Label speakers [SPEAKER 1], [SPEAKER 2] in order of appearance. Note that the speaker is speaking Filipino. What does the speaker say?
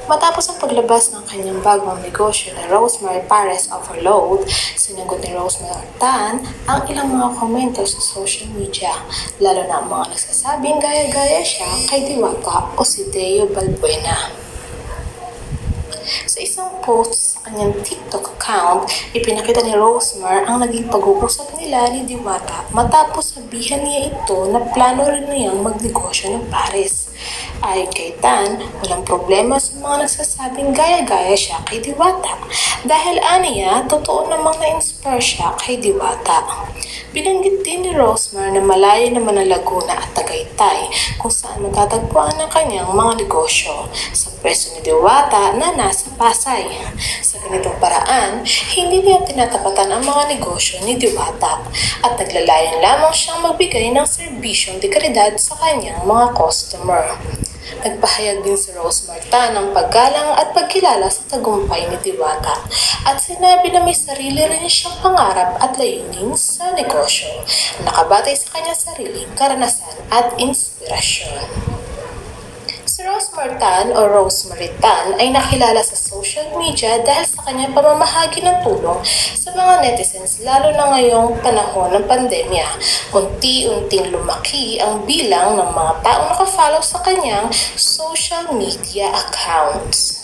[SPEAKER 1] Matapos ang paglabas ng kanyang bagong negosyo na Rosemary Pares Overload, sinagot ni Rosemary Tan ang ilang mga komento sa social media, lalo na ang mga nagsasabing gaya-gaya siya kay Diwata o si Deo Balbuena. Sa isang post sa kanyang TikTok account, ipinakita ni Rosemary ang naging pag-uusap nila ni Diwata matapos sabihan niya ito na plano rin niyang magnegosyo ng Pares. Ayon kay Tan, walang problema sa mga nagsasabing gaya-gaya siya kay Diwata dahil aniya, totoo namang na-inspire siya kay Diwata. Binanggit din ni Rosemary na malayo naman ang Laguna at Tagaytay kung saan matatagpuan ang kanyang mga negosyo sa pwesto ni Diwata na nasa Pasay. Sa ganitong paraan, hindi niya tinatapatan ang mga negosyo ni Diwata at naglalayon lamang siyang magbigay ng serbisyong de kalidad sa kanyang mga customer. Nagpahayag din si Rosemary Tan ng paggalang at pagkilala sa tagumpay ni Diwata at sinabi na may sarili rin siyang pangarap at layunin sa negosyo, nakabatay sa kanyang sariling karanasan at inspirasyon. Si Rosemary Tan o Rosemary Tan ay nakilala sa social media dahil sa kanyang pamamahagi ng tulong sa mga netizens lalo na ngayong panahon ng pandemya. Unti-unting lumaki ang bilang ng mga taong nakafollow sa kanyang social media accounts.